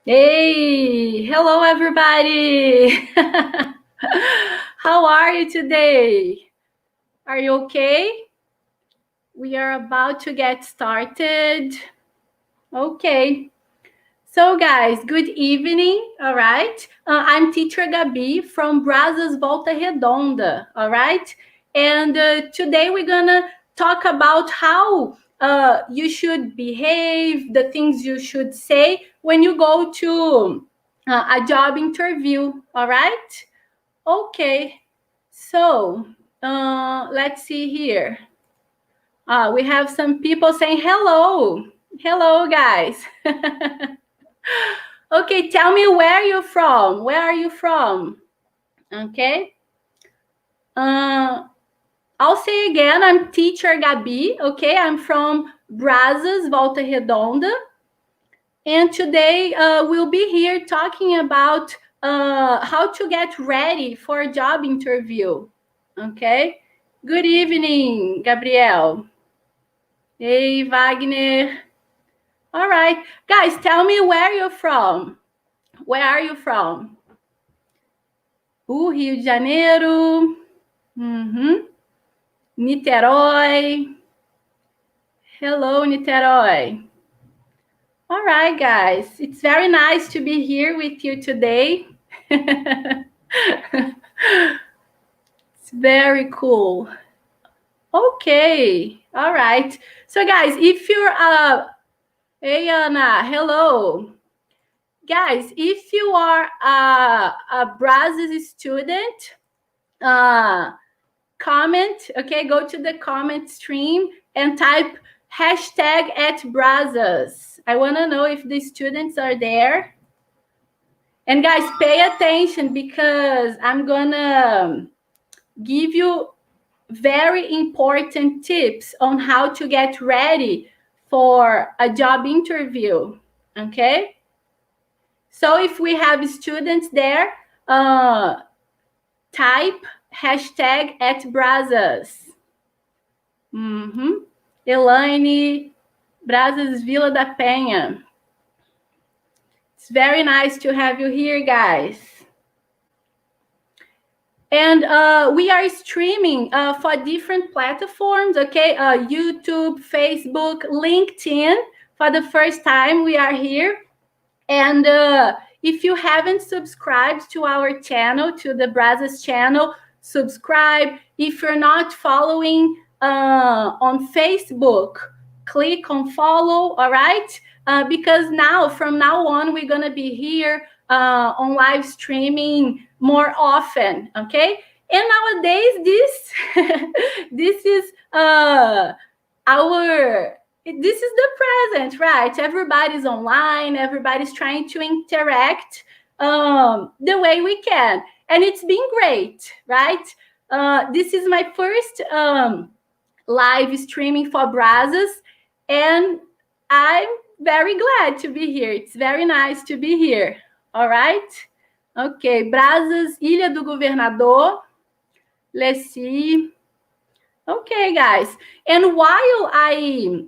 Hey, hello everybody. How are you today? Are you okay? We are about to get started. Okay. So guys, good evening, all right? I'm teacher Gabi from Brazos Volta Redonda, all right? And today we're gonna talk about how you should behave, the things you should say when you go to a job interview, all right? Okay, so let's see here. We have some people saying hello. Hello, guys. Okay, tell me where you're from. Where are you from? Okay. I'll say again, I'm teacher Gabi. Okay, I'm from Brazos, Volta Redonda. And today we'll be here talking about how to get ready for a job interview. Okay. Good evening, Gabriel. Hey, Wagner. All right. Guys, tell me where you're from. Where are you from? Rio de Janeiro. Niterói. Hello, Niterói. All right, guys. It's very nice to be here with you today. It's very cool. Okay. All right. So, guys, if you're hey, Anna, hello. Guys, if you are a Brazos student, comment, okay, go to the comment stream and type hashtag at Brazos. I want to know if the students are there. And guys, pay attention because I'm gonna give you very important tips on how to get ready for a job interview, okay? So if we have students there, type hashtag at Brazos. Elaine, Brazos Vila da Penha. It's very nice to have you here, guys. And we are streaming for different platforms, okay? YouTube, Facebook, LinkedIn. For the first time, we are here. And if you haven't subscribed to our channel, to the Brazos channel, subscribe. If you're not following on Facebook, click on follow, all right? Because from now on, we're gonna be here on live streaming more often, okay? And nowadays, this is this is the present, right? Everybody's online, everybody's trying to interact the way we can, and it's been great, right? This is my first live streaming for Brazos, and I'm very glad to be here. It's very nice to be here. All right? Okay, Brazos, Ilha do Governador. Let's see. Okay, guys. And while I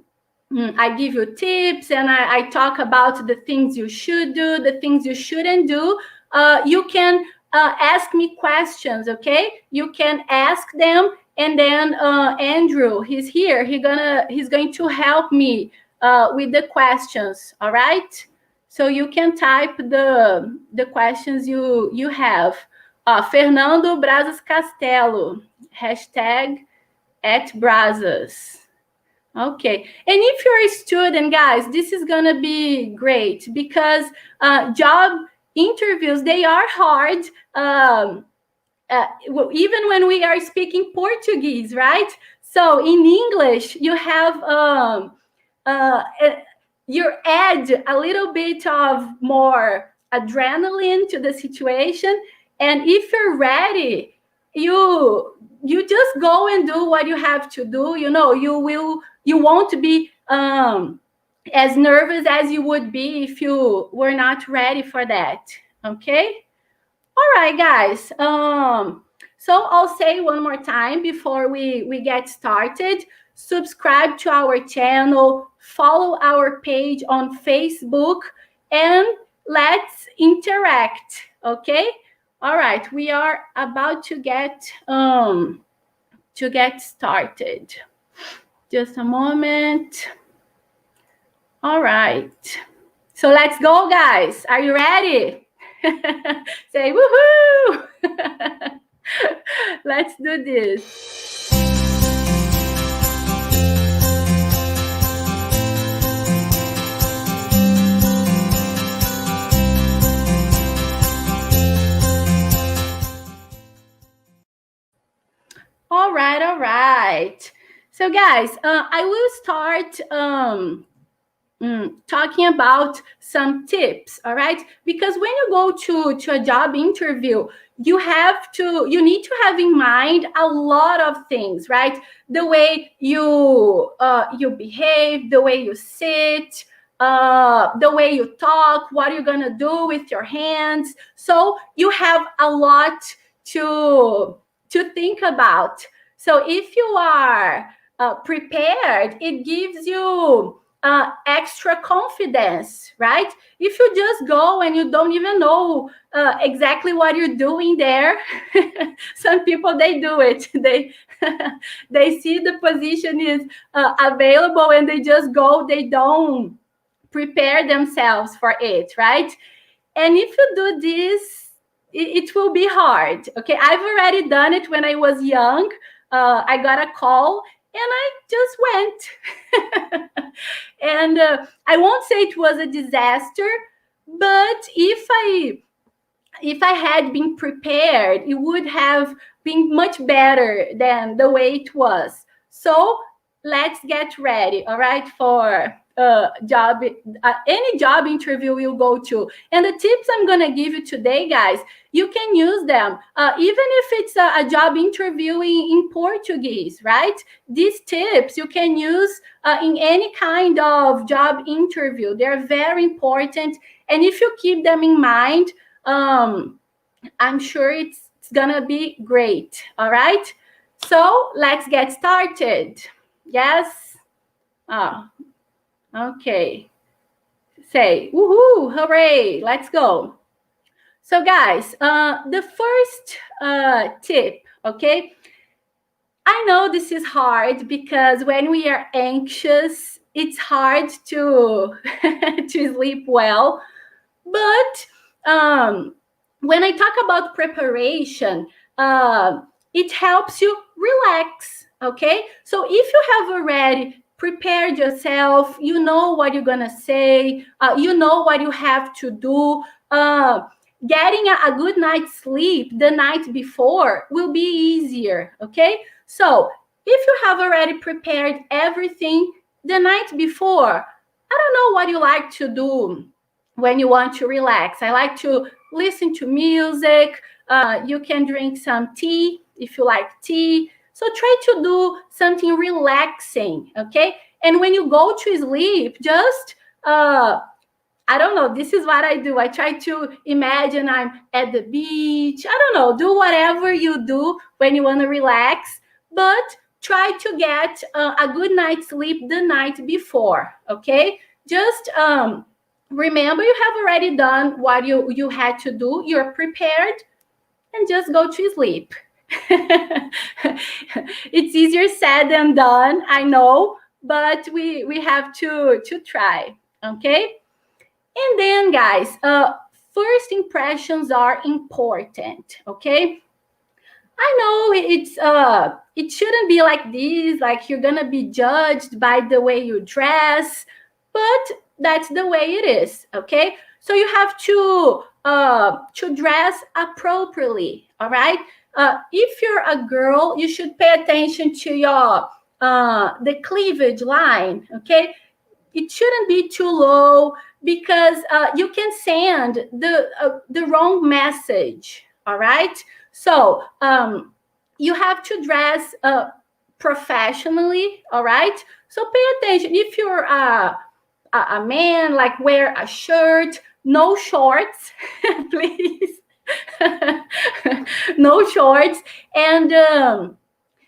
give you tips and I talk about the things you should do, the things you shouldn't do, you can ask me questions, okay? You can ask them, and then Andrew, he's here. He's going to help me with the questions, all right? So you can type the questions you have. Fernando Brazos Castelo, hashtag at Brazos. Okay. And if you're a student, guys, this is going to be great because job interviews, they are hard. Even when we are speaking Portuguese, right? So in English, you have you add a little bit of more adrenaline to the situation, and if you're ready, you just go and do what you have to do. You won't be as nervous as you would be if you were not ready for that. Okay. All right, guys. So I'll say one more time before we get started. Subscribe to our channel, follow our page on Facebook, and let's interact, okay? All right, we are about to get started. Just a moment. All right. So let's go, guys. Are you ready? Say woohoo! Let's do this. All right, all right. So guys, I will start talking about some tips, all right? Because when you go to a job interview, you need to have in mind a lot of things, right? The way you behave, the way you sit, the way you talk, what you're gonna do with your hands. So you have a lot to think about. So if you are prepared, it gives you extra confidence, right? If you just go and you don't even know exactly what you're doing there, some people, they do it. They see the position is available and they just go. They don't prepare themselves for it, right? And if you do this, it will be hard. Okay, I've already done it when I was young. I got a call and I just went. And I won't say it was a disaster, but if I had been prepared, it would have been much better than the way it was. So let's get ready, all right, for any job interview you'll go to. And the tips I'm gonna give you today, guys, you can use them even if it's a job interview in Portuguese, right? These tips you can use in any kind of job interview. They're very important, and if you keep them in mind, I'm sure it's gonna be great. All right, so let's get started. Yes. Oh, okay. Say woohoo, hooray, let's go. So guys, the first tip, okay? I know this is hard because when we are anxious, it's hard to to sleep well. But when I talk about preparation, it helps you relax, okay? So if you have already prepared yourself, you know what you're gonna say, you know what you have to do, getting a good night's sleep the night before will be easier, okay? So if you have already prepared everything the night before, I don't know what you like to do when you want to relax. I like to listen to music. You can drink some tea if you like tea. So try to do something relaxing, okay? And when you go to sleep, just I don't know, this is what I do. I try to imagine I'm at the beach. I don't know, do whatever you do when you want to relax, but try to get a good night's sleep the night before, okay? Just remember you have already done what you had to do. You're prepared, and just go to sleep. It's easier said than done, I know, but we have to try, okay? And then, guys, first impressions are important, okay? I know it shouldn't be like this, like you're gonna be judged by the way you dress, but that's the way it is, okay? So you have to dress appropriately, all right? If you're a girl, you should pay attention to your the cleavage line, okay? It shouldn't be too low because you can send the wrong message, all right? So you have to dress professionally, all right? So pay attention. If you're a man, like wear a shirt, no shorts, please. No shorts. And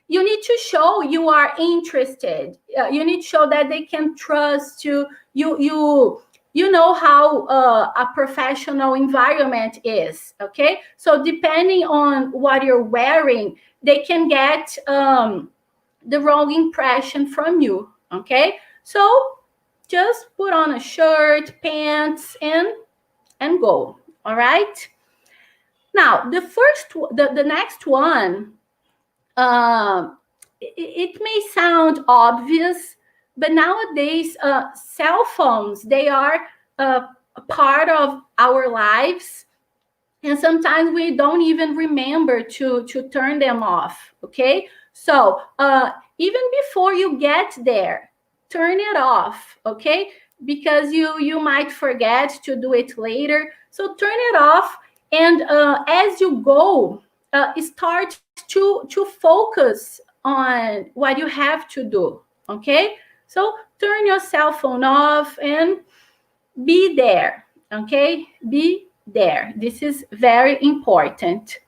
you need to show you are interested. You need to show that they can trust you. You you know how a professional environment is, okay? So depending on what you're wearing, they can get the wrong impression from you, okay? So just put on a shirt, pants, and go, all right? Now, the next one, it may sound obvious, but nowadays, cell phones, they are a part of our lives. And sometimes we don't even remember to turn them off, okay? So even before you get there, turn it off, okay? Because you might forget to do it later. So turn it off, and as you go, start to focus on what you have to do, okay? So turn your cell phone off and be there, okay? Be there. This is very important.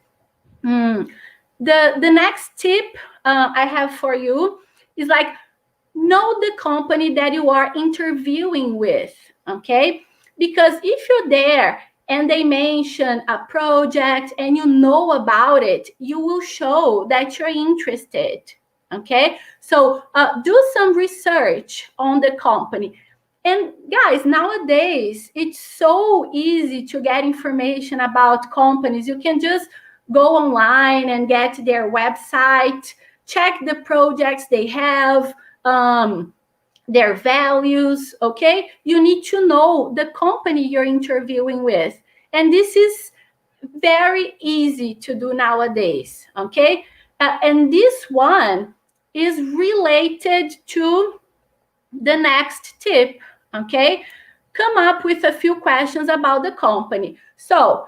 The next tip I have for you is like, know the company that you are interviewing with, okay? Because if you're there and they mention a project and you know about it, you will show that you're interested, okay? So do some research on the company. And guys, nowadays, it's so easy to get information about companies. You can just go online and get their website, check the projects they have, their values, okay? You need to know the company you're interviewing with. And this is very easy to do nowadays, okay? And this one is related to the next tip, okay? Come up with a few questions about the company. So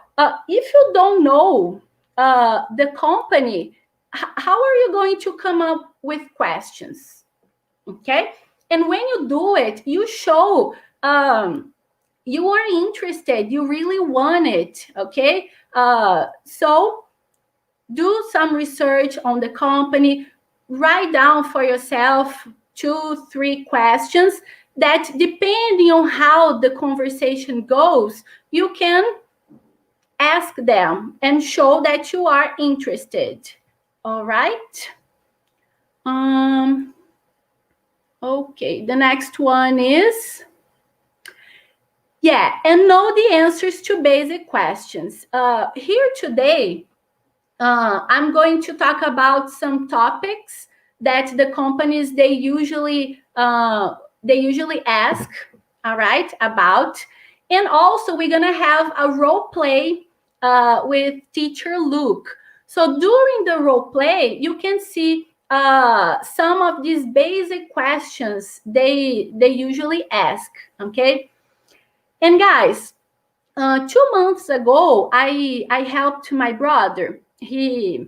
if you don't know the company, how are you going to come up with questions, okay? And when you do it, you show you are interested, you really want it, okay? So do some research on the company, write down for yourself 2-3 questions that, depending on how the conversation goes, you can ask them and show that you are interested. All right? Okay, the next one is, and know the answers to basic questions. Here today, I'm going to talk about some topics that the companies they usually ask, all right, about. And also we're gonna have a role play with teacher Luke. So during the role play, you can see some of these basic questions they usually ask, okay? And guys, 2 months ago, I helped my brother. He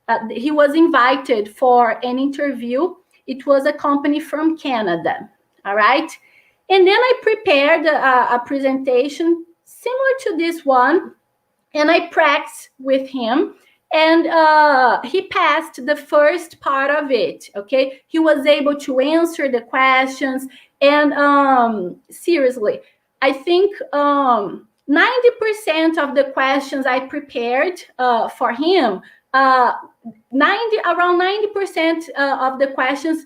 was invited for an interview. It was a company from Canada, all right? And then I prepared a presentation similar to this one, and I practiced with him, and he passed the first part of it, okay? He was able to answer the questions, and seriously, I think 90% of the questions I prepared for him, around 90% of the questions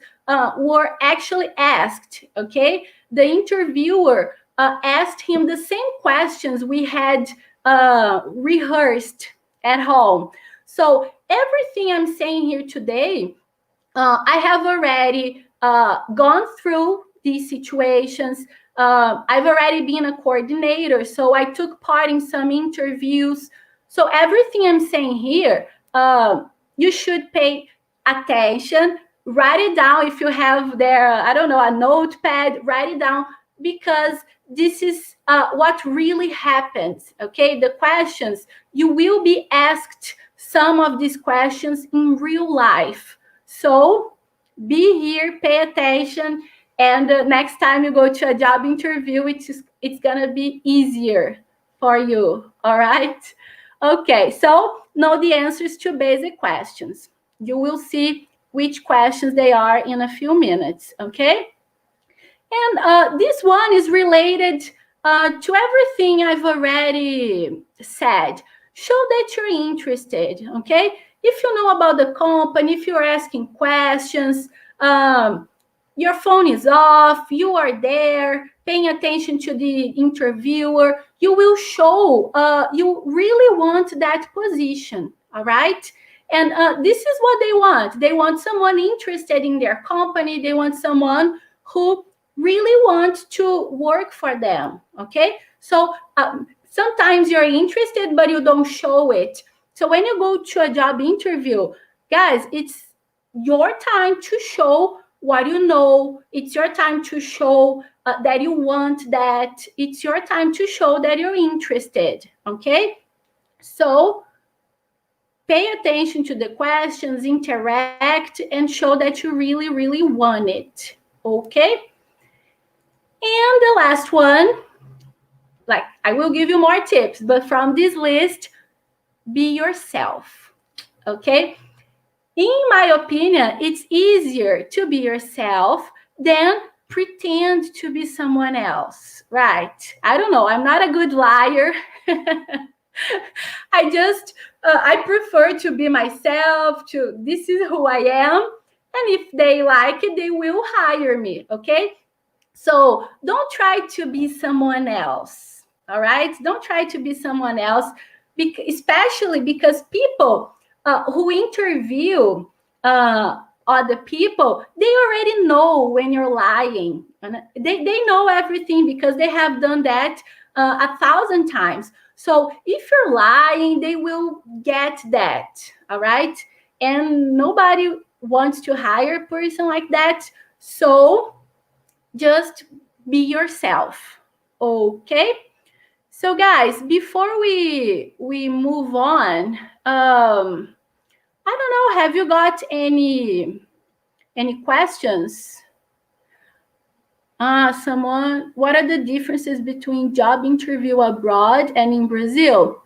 were actually asked, okay? The interviewer asked him the same questions we had rehearsed at home. So everything I'm saying here today, I have already gone through these situations. I've already been a coordinator, so I took part in some interviews. So everything I'm saying here, you should pay attention. Write it down if you have there, I don't know, a notepad, write it down, because this is what really happens, okay? The questions, you will be asked some of these questions in real life. So be here, pay attention, and next time you go to a job interview, it's gonna be easier for you, all right? Okay, so know the answers to basic questions. You will see which questions they are in a few minutes, okay? And this one is related To everything I've already said, show that you're interested, okay? If you know about the company, if you're asking questions, your phone is off, you are there, paying attention to the interviewer, you will show you really want that position, all right? And this is what they want. They want someone interested in their company. They want someone who really wants to work for them, okay? So sometimes you're interested, but you don't show it. So when you go to a job interview, guys, it's your time to show what you know. It's your time to show that you want that. It's your time to show that you're interested, okay? So pay attention to the questions, interact, and show that you really, really want it, okay? And the last one, like I will give you more tips, but from this list, be yourself, okay? In my opinion, it's easier to be yourself than pretend to be someone else, right? I don't know. I'm not a good liar. I prefer to be myself. This is who I am. And if they like it, they will hire me, okay? So don't try to be someone else, all right? Don't try to be someone else, especially because people who interview other people, they already know when you're lying. And they know everything because they have done that 1,000 times. So if you're lying, they will get that, all right? And nobody wants to hire a person like that. So just be yourself, okay? So guys, before we move on, I don't know, have you got any questions? Someone, what are the differences between job interview abroad and in Brazil?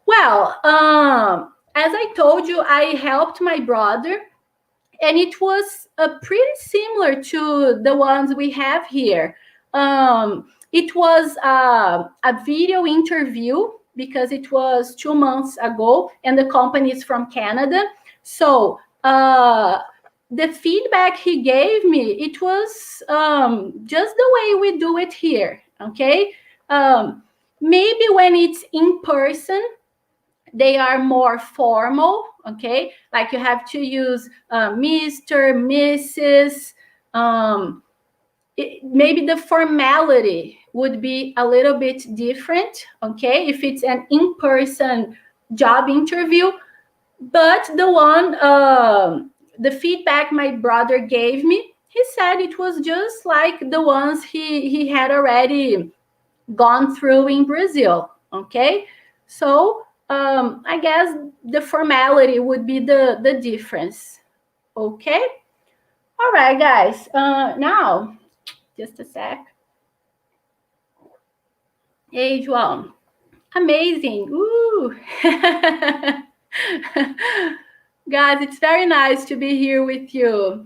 Well, as I told you, I helped my brother, and it was pretty similar to the ones we have here. It was a video interview because it was 2 months ago, and the company is from Canada. So the feedback he gave me, it was just the way we do it here, okay? Maybe when it's in person, they are more formal, okay? Like you have to use Mr., Mrs. Maybe the formality would be a little bit different, okay? If it's an in-person job interview. But the one, the feedback my brother gave me, he said it was just like the ones he had already gone through in Brazil, okay? So I guess the formality would be the difference, okay? All right, guys. Now, just a sec. Hey, João. Amazing. Ooh. Guys, it's very nice to be here with you.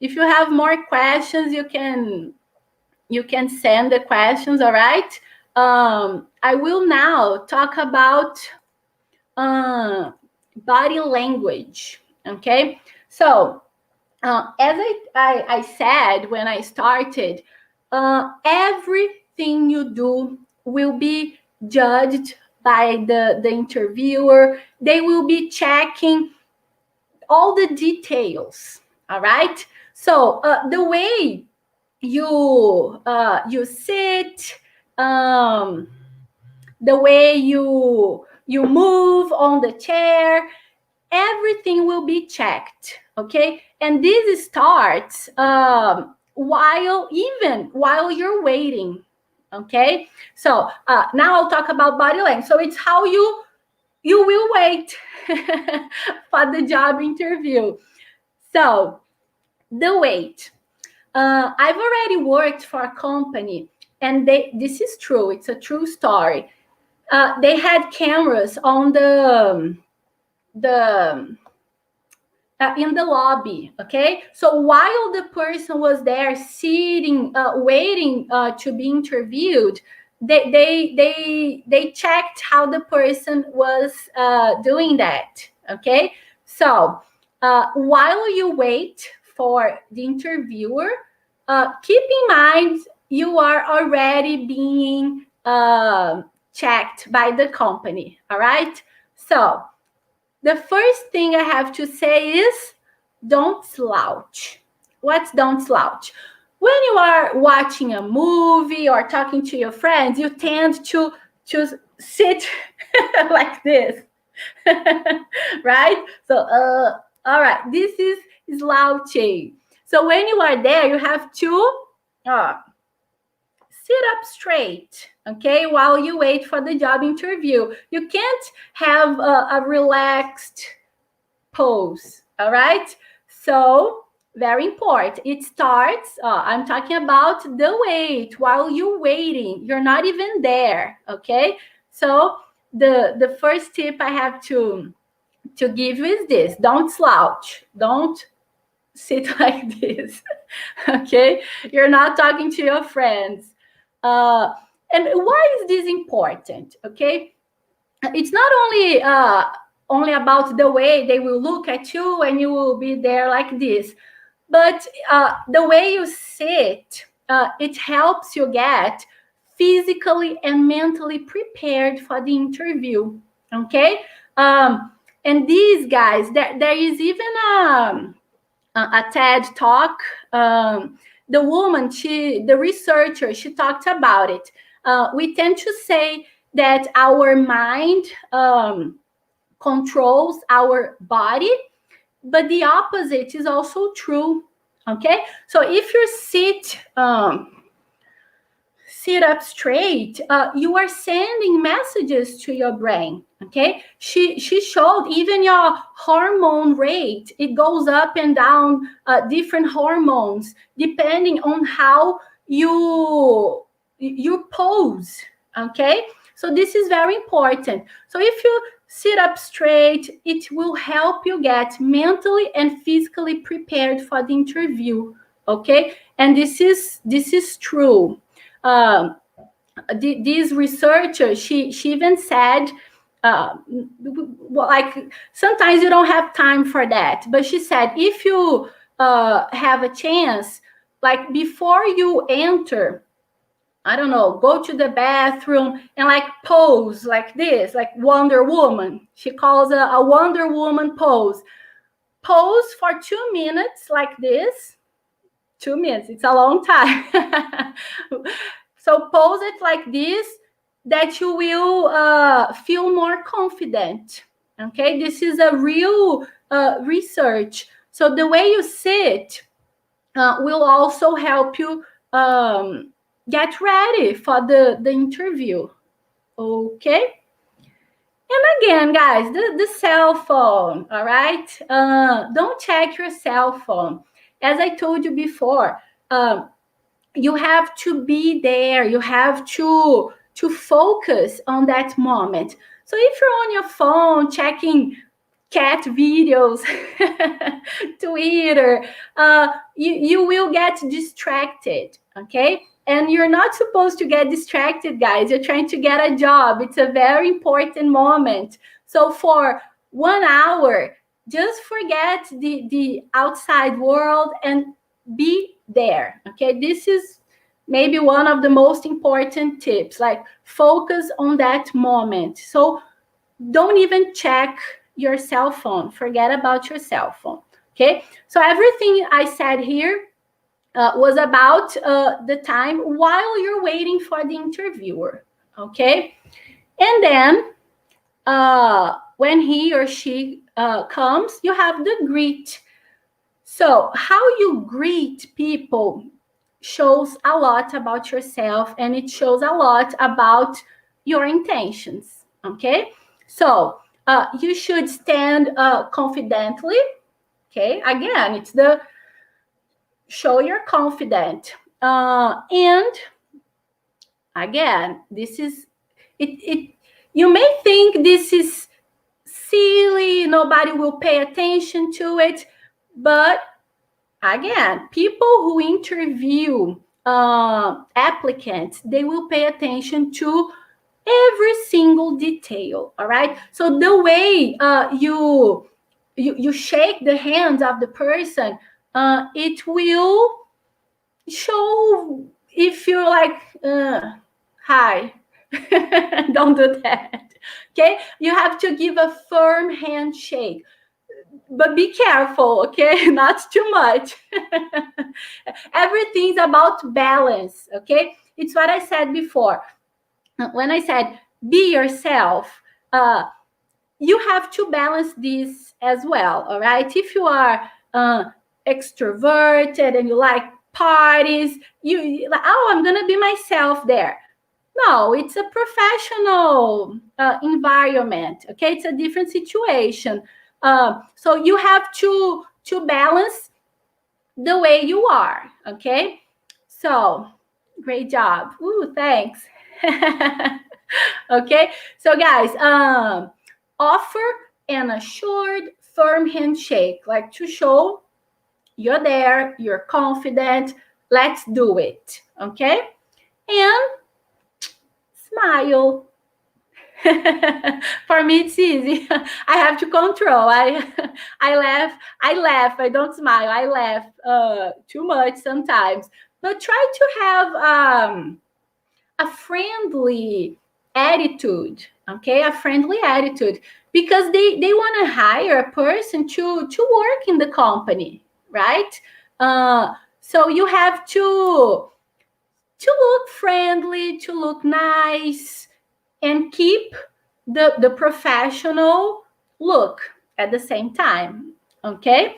If you have more questions, you can send the questions, all right? I will now talk about body language, okay? So, as I said when I started, everything you do will be judged by the interviewer. They will be checking all the details, all right? So the way you sit, the way you move on the chair, everything will be checked, okay? And this starts while you're waiting, okay? So now I'll talk about body language. So it's how you will wait for the job interview. So the wait. I've already worked for a company, and this is true. It's a true story. They had cameras on the in the lobby. Okay, so while the person was there sitting, waiting to be interviewed, they checked how the person was doing that. Okay, so while you wait for the interviewer, keep in mind you are already being checked by the company. All right, so the first thing I have to say is don't slouch. What's don't slouch? When you are watching a movie or talking to your friends, you tend to sit like this, right? So, all right, this is slouching. So when you are there, you have to sit up straight, okay, while you wait for the job interview. You can't have a relaxed pose, all right? So, very important. It starts, I'm talking about the wait, while you're waiting. You're not even there, okay? So, the first tip I have to give you is this: don't slouch. Don't sit like this, okay? You're not talking to your friends. And why is this important, okay? It's not only about the way they will look at you and you will be there like this, but the way you sit, it helps you get physically and mentally prepared for the interview. Okay, and these guys, there is even a TED talk. The woman, the researcher, she talked about it. We tend to say that our mind controls our body, but the opposite is also true. Okay, so if you sit up straight, you are sending messages to your brain. Okay, she showed even your hormone rate, it goes up and down, different hormones depending on how you pose. Okay, so this is very important. So if you sit up straight, it will help you get mentally and physically prepared for the interview. Okay, and this is true. This researcher, she even said, like, sometimes you don't have time for that, but she said, if you have a chance, like before you enter, I don't know, go to the bathroom and like pose like this, like Wonder Woman. She calls a Wonder Woman pose. Pose for 2 minutes like this. 2 minutes, it's a long time. So pose it like this, that you will feel more confident. Okay, this is a real research. So the way you sit will also help you get ready for the interview. Okay. And again, guys, the cell phone, all right? Don't check your cell phone. As I told you before, you have to be there. You have to focus on that moment. So if you're on your phone checking cat videos, Twitter, you will get distracted, okay? And you're not supposed to get distracted, guys. You're trying to get a job. It's a very important moment. So for 1 hour, just forget the outside world and be there, okay? This is maybe one of the most important tips, like focus on that moment. So don't even check your cell phone. Forget about your cell phone, okay? So everything I said here was about the time while you're waiting for the interviewer, okay? And then when he or she comes, you have the greet. So how you greet people shows a lot about yourself, and it shows a lot about your intentions, okay? So you should stand confidently, okay? Again, it's the show you're confident. And again, this is it. You may think this is silly, nobody will pay attention to it. But again, people who interview applicants, they will pay attention to every single detail. All right. So the way you shake the hands of the person, it will show if you're like, hi. Don't do that. Okay. You have to give a firm handshake, but be careful, okay? Not too much. Everything's about balance, okay? It's what I said before. When I said be yourself, you have to balance this as well, all right? If you are extroverted and you like parties, you like, oh, I'm gonna be myself there. No, it's a professional environment, okay? It's a different situation. So you have to balance the way you are, okay? So great job. Ooh, thanks. Okay, so guys, offer an assured, firm handshake, like to show you're there, you're confident. Let's do it, okay? And smile. For me, it's easy. I have to control. I laugh. I don't smile. I laugh too much sometimes. But try to have a friendly attitude. Okay, a friendly attitude, because they want to hire a person to work in the company, right? So you have to look friendly, to look nice, and keep the professional look at the same time. Okay,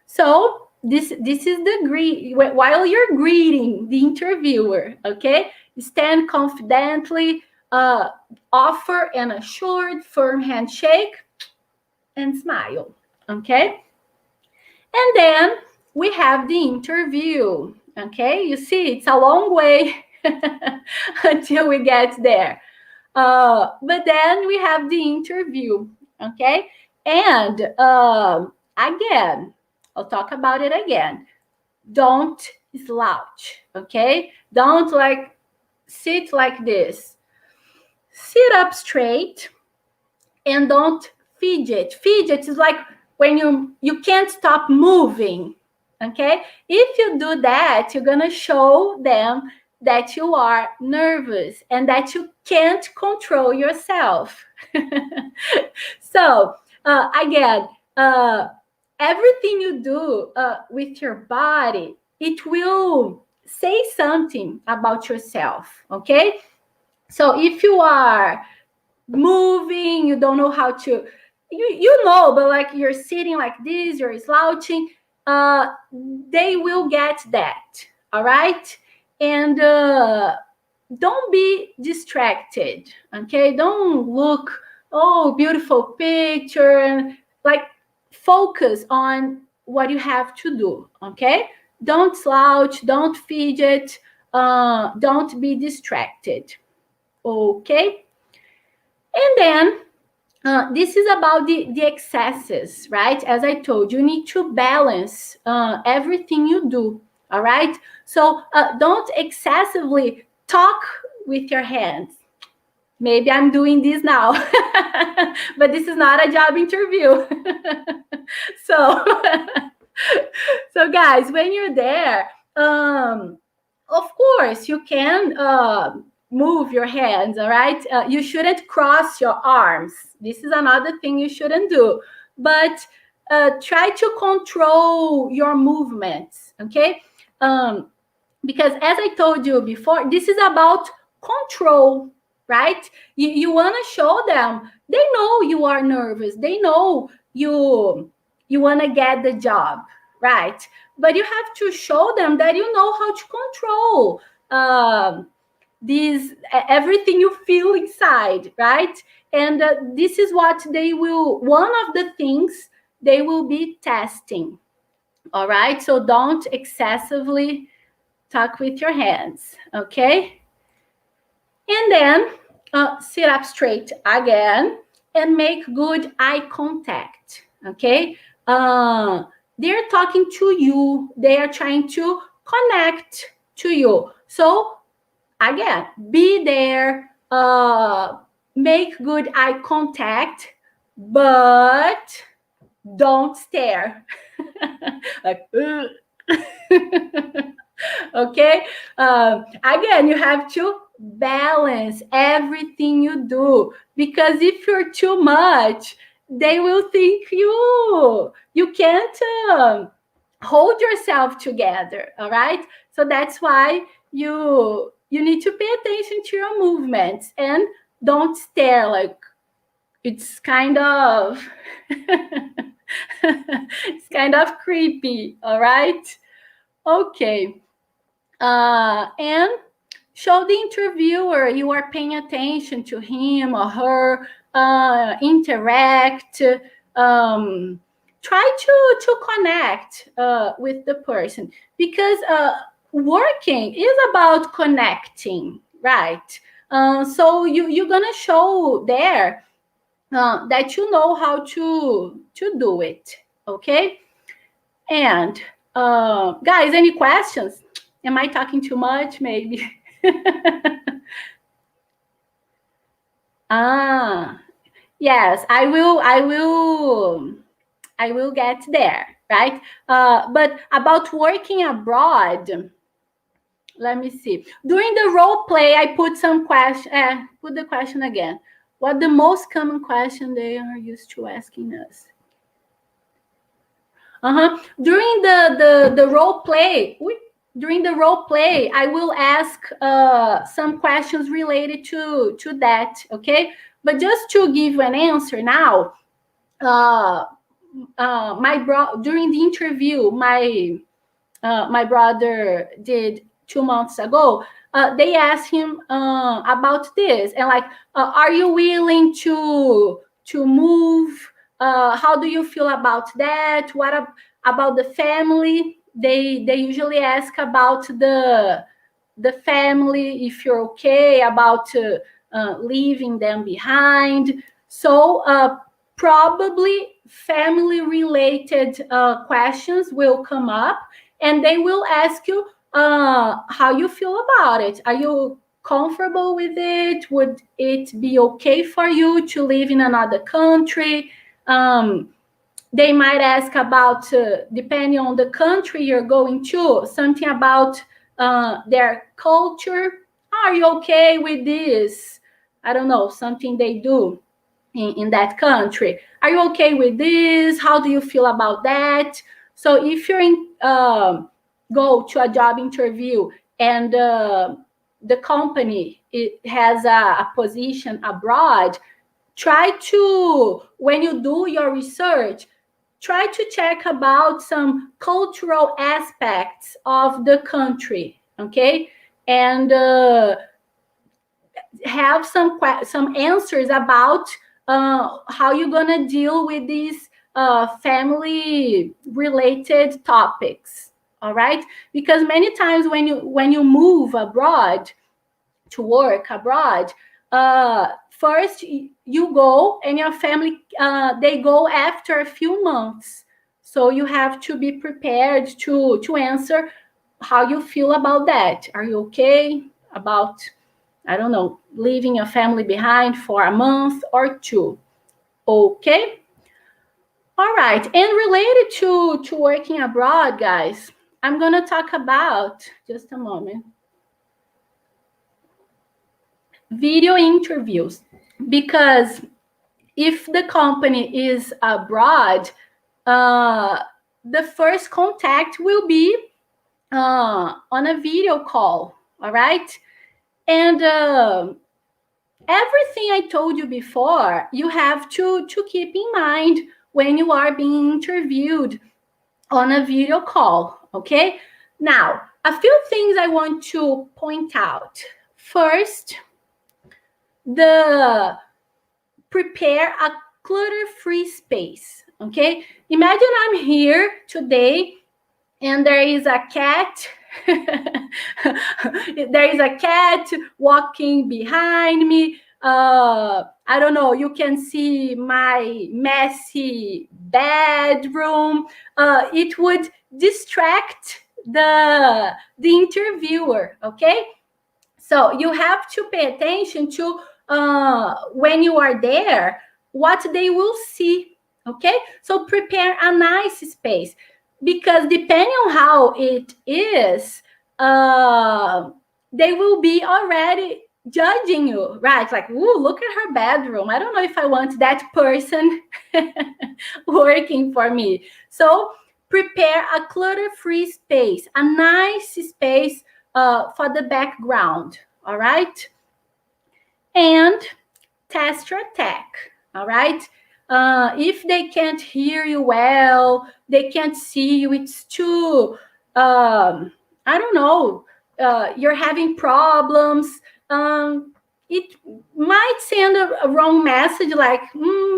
so this is the while you're greeting the interviewer. Okay, stand confidently, offer an assured, firm handshake, and smile. Okay, and then we have the interview. Okay, you see, it's a long way until we get there. But then we have the interview, okay? And again, I'll talk about it again. Don't slouch, okay? Don't like sit like this. Sit up straight and don't fidget. Fidget is like when you can't stop moving, okay? If you do that, you're gonna show them that you are nervous and that you can't control yourself. So again, everything you do with your body, it will say something about yourself, okay? So if you are moving, you don't know how to, you know, but like you're sitting like this, you're slouching, they will get that, all right? And don't be distracted, okay? Don't look, oh, beautiful picture, and like focus on what you have to do, okay? Don't slouch, don't fidget, don't be distracted, okay? And then this is about the excesses, right? As I told you, you need to balance everything you do, all right? So don't excessively talk with your hands. Maybe I'm doing this now, but this is not a job interview. So, so guys, when you're there, of course, you can move your hands, all right? You shouldn't cross your arms. This is another thing you shouldn't do. But try to control your movements, okay? Because as I told you before, this is about control, right? You want to show them, they know you are nervous. They know you want to get the job, right? But you have to show them that you know how to control everything you feel inside, right? And this is what they will, one of the things they will be testing, all right? So don't excessively talk with your hands, okay? And then sit up straight again, and make good eye contact, okay? They're talking to you. They are trying to connect to you. So again, be there, make good eye contact, but don't stare. Like, okay? Again, you have to balance everything you do, because if you're too much, they will think you can't hold yourself together. All right? So that's why you need to pay attention to your movements and don't stare. Like, it's kind of it's kind of creepy. All right? Okay. And show the interviewer you are paying attention to him or her. Interact. Try to connect with the person, because working is about connecting, right? So you're gonna show there that you know how to do it, okay? And guys, any questions? Am I talking too much? Maybe. Yes, I will get there, right? But about working abroad, let me see. During the role play, I put some question. Put the question again. What the most common question they are used to asking us? During the role play, I will ask some questions related to that. Okay, but just to give an answer now, during the interview, my brother did 2 months ago. They asked him about this, and like, are you willing to move? How do you feel about that? What about the family? They usually ask about the family, if you're okay about leaving them behind. So probably family related questions will come up, and they will ask you how you feel about it. Are you comfortable with it? Would it be okay for you to live in another country? They might ask about, depending on the country you're going to, something about their culture. Are you okay with this? I don't know, something they do in that country. Are you okay with this? How do you feel about that? So if you're go to a job interview and the company, it has a position abroad, try to, when you do your research, try to check about some cultural aspects of the country, okay? And have some answers about how you're gonna deal with these family related topics. All right, because many times when you move abroad to work abroad, first you go and your family they go after a few months, so you have to be prepared to answer how you feel about that. Are you okay about, I don't know, leaving your family behind for a month or two? Okay. All right. And related to working abroad, guys, I'm going to talk about, just a moment, video interviews. Because if the company is abroad, the first contact will be on a video call. All right. And everything I told you before, you have to keep in mind when you are being interviewed on a video call, okay? Now, a few things I want to point out. First, prepare a clutter-free space, okay? Imagine I'm here today and there is a cat. There is a cat walking behind me. I don't know, you can see my messy bedroom. It would distract the interviewer, okay? So you have to pay attention to when you are there, what they will see, okay? So prepare a nice space, because depending on how it is, they will be already judging you, right? Like, ooh, look at her bedroom. I don't know if I want that person working for me. So prepare a clutter-free space, a nice space for the background, all right? And test your tech, all right? If they can't hear you well, they can't see you, it's too, I don't know, you're having problems, it might send a wrong message, like,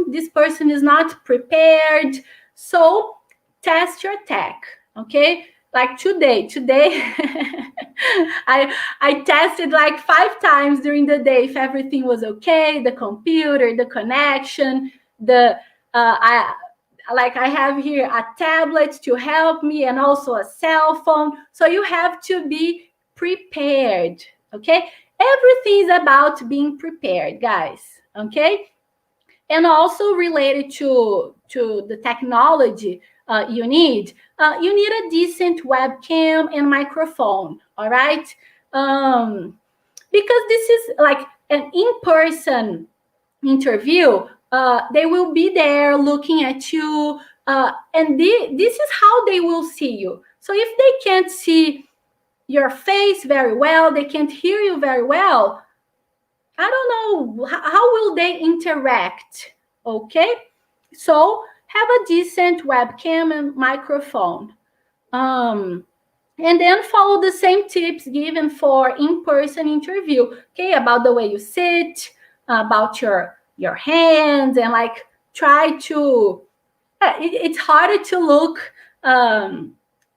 this person is not prepared. So test your tech, okay? Like today I tested like 5 times during the day if everything was okay, the computer, the connection, I have here a tablet to help me and also a cell phone. So you have to be prepared, okay? Everything is about being prepared, guys, okay? And also related to the technology you need a decent webcam and microphone, all right? Because this is like an in-person interview. They will be there looking at you, and this is how they will see you. So if they can't see your face very well, they can't hear you very well, I don't know, how will they interact? Okay, so have a decent webcam and microphone. And then follow the same tips given for in-person interview, okay, about the way you sit, about your hands, and like try to, it's harder to look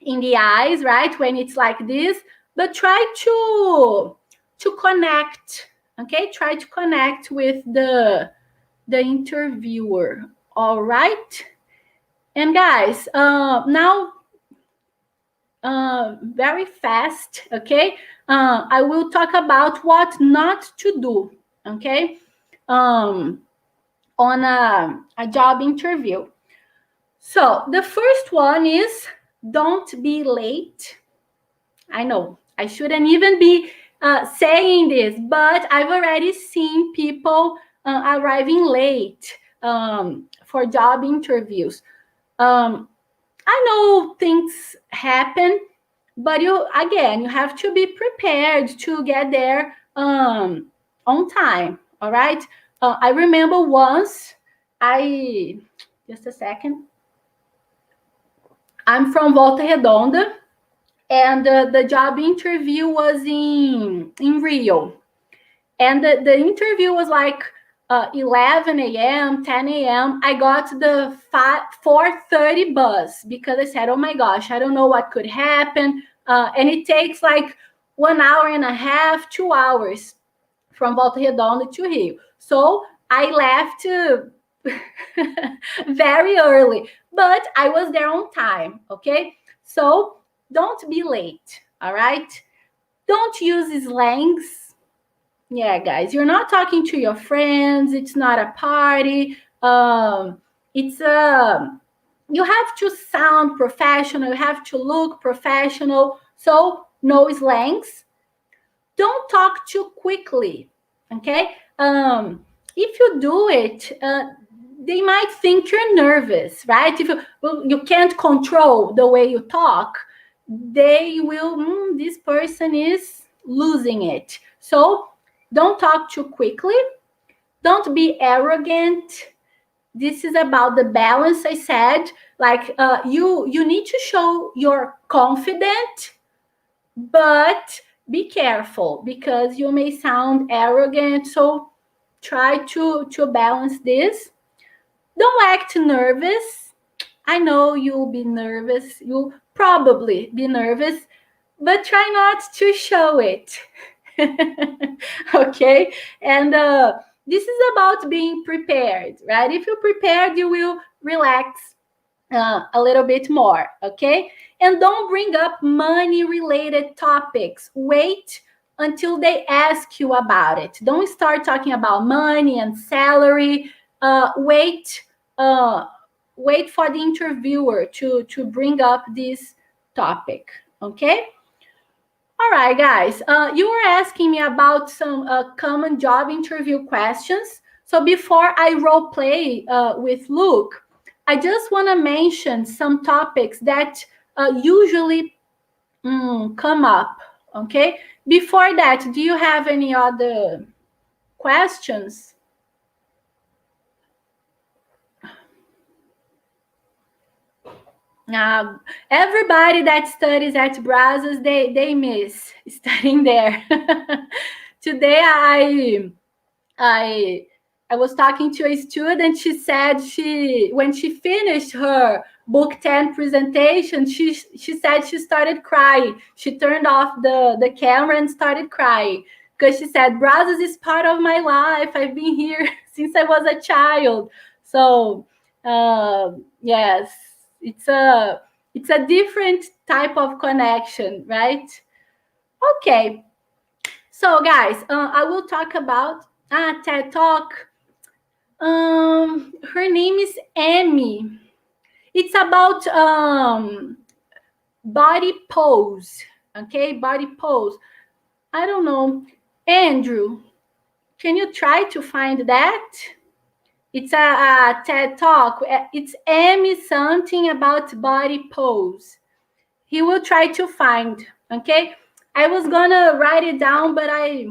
in the eyes, right, when it's like this, but try to connect, okay? Try to connect with the interviewer, all right? And guys, now very fast, okay? I will talk about what not to do, okay? On a job interview. So the first one is don't be late. I know I shouldn't even be saying this, but I've already seen people arriving late for job interviews. I know things happen, but you have to be prepared to get there on time. All right. I remember once just a second. I'm from Volta Redonda, and the job interview was in Rio. And the interview was like 11 a.m., 10 a.m. I got the 4:30 bus because I said, oh my gosh, I don't know what could happen. And it takes like 1 hour and a half, 2 hours from Volta Redonda to Rio. So I left very early, but I was there on time, okay? So don't be late, all right? Don't use slangs. Yeah, guys, you're not talking to your friends. It's not a party. It's you have to sound professional. You have to look professional. So no slangs. Don't talk too quickly, okay? If you do it, they might think you're nervous, right? If you can't control the way you talk, they will, this person is losing it. So don't talk too quickly. Don't be arrogant. This is about the balance I said. Like you need to show you're confident, but be careful because you may sound arrogant. So try to balance this. Don't act nervous. I know you'll be nervous. You'll probably be nervous, but try not to show it. Okay? And this is about being prepared, right? If you're prepared, you will relax a little bit more, okay? And don't bring up money-related topics. Wait until they ask you about it. Don't start talking about money and salary. Wait for the interviewer to bring up this topic, okay? All right, guys. You were asking me about some common job interview questions. So before I role play with Luke, I just want to mention some topics that usually come up. Okay. Before that, do you have any other questions? Everybody that studies at Brazos, they miss studying there. Today, I was talking to a student. She said when she finished her book 10 presentation, she said she started crying. She turned off the camera and started crying because she said, Brazos is part of my life. I've been here since I was a child. So yes, it's a different type of connection, right? Okay. So guys, I will talk about TED Talk. Her name is Amy. It's about body pose. Okay, body pose. I don't know. Andrew, can you try to find that? It's a TED Talk. It's Amy something about body pose. He will try to find. Okay, I was gonna write it down, but I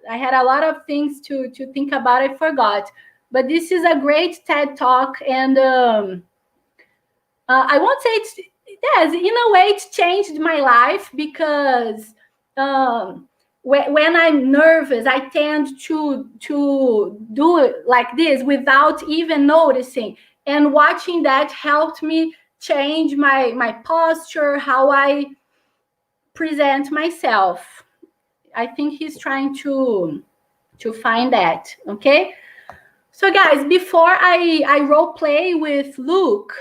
had a lot of things to think about. I forgot. But this is a great TED Talk, and I won't say it's, yes, in a way it changed my life because when I'm nervous, I tend to do it like this without even noticing. And watching that helped me change my posture, how I present myself. I think he's trying to find that, okay? So guys, before I role play with Luke,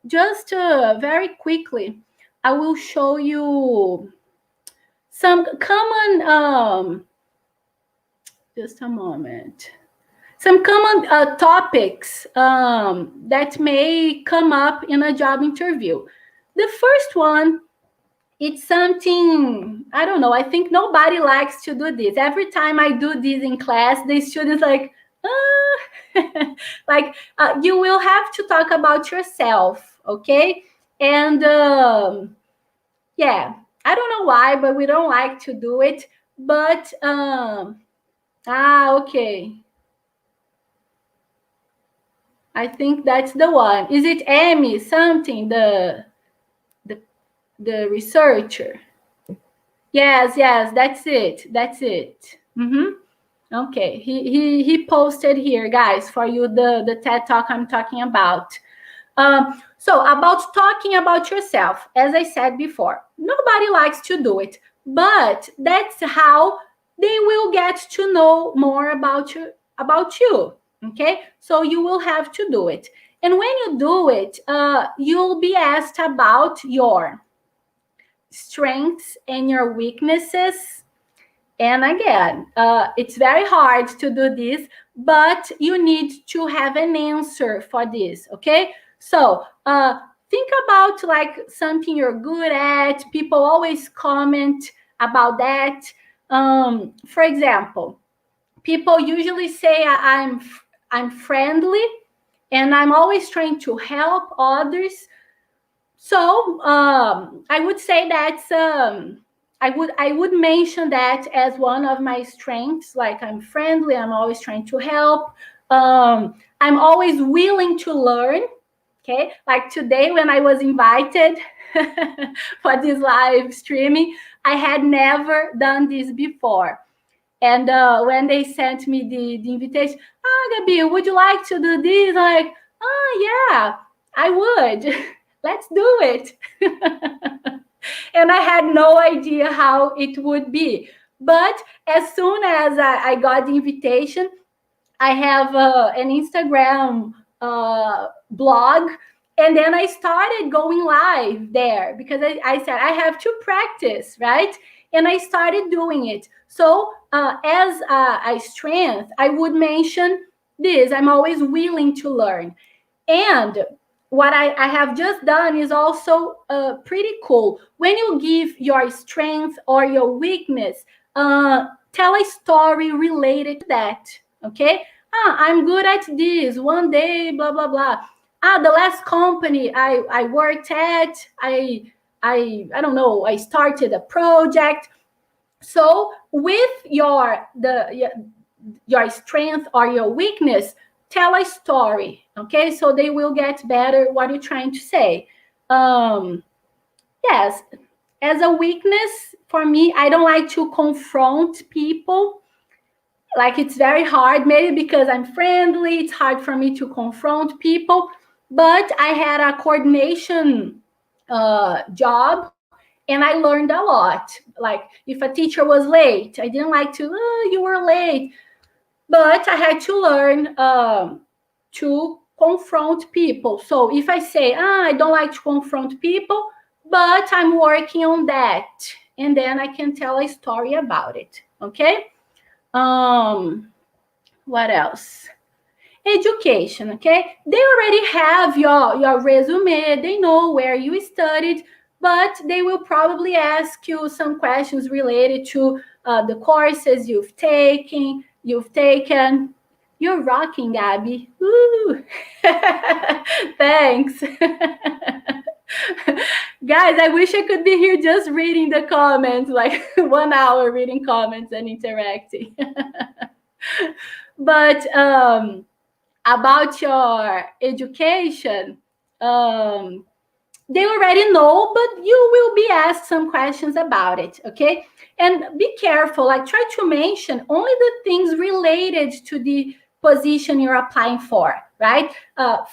just very quickly, I will show you some common, just a moment, some common topics that may come up in a job interview. The first one, it's something, I don't know, I think nobody likes to do this. Every time I do this in class, the students like, like you will have to talk about yourself, okay? And yeah, I don't know why, but we don't like to do it. But okay, I think that's the one. Is it Amy something, the researcher? Yes, that's it. Okay, he posted here, guys, for you the TED Talk I'm talking about. So about talking about yourself, as I said before, nobody likes to do it, but that's how they will get to know more about you. Okay, so you will have to do it, and when you do it, you'll be asked about your strengths and your weaknesses. And again, it's very hard to do this, but you need to have an answer for this, okay? So think about like something you're good at. People always comment about that. For example, people usually say I'm friendly and I'm always trying to help others. So I would say that's I would mention that as one of my strengths. Like I'm friendly, I'm always trying to help. I'm always willing to learn. Okay, like today when I was invited for this live streaming, I had never done this before. And when they sent me the invitation, Gabi, would you like to do this? Like, yeah, I would. Let's do it. And I had no idea how it would be. But as soon as I got the invitation, I have an Instagram blog, and then I started going live there because I said I have to practice, right? And I started doing it. So as a strength, I would mention this. I'm always willing to learn. And what I have just done is also pretty cool. When you give your strength or your weakness, tell a story related to that, okay? I'm good at this. One day, blah, blah, blah. The last company I worked at, I don't know, I started a project. So with your strength or your weakness, tell a story, okay? So they will get better what you're trying to say. Yes, as a weakness for me, I don't like to confront people. Like, it's very hard, maybe because I'm friendly, it's hard for me to confront people. But I had a coordination job, and I learned a lot. Like, if a teacher was late, I didn't like to, you were late. But I had to learn to confront people. So if I say, I don't like to confront people, but I'm working on that, and then I can tell a story about it, okay? What else? Education, okay? They already have your resume, they know where you studied, but they will probably ask you some questions related to the courses you've taken. You're rocking, Gabby. Woo! Thanks. Guys, I wish I could be here just reading the comments, like 1 hour reading comments and interacting. But about your education, they already know, but you will be asked some questions about it, okay? And be careful, like, try to mention only the things related to the position you're applying for, right?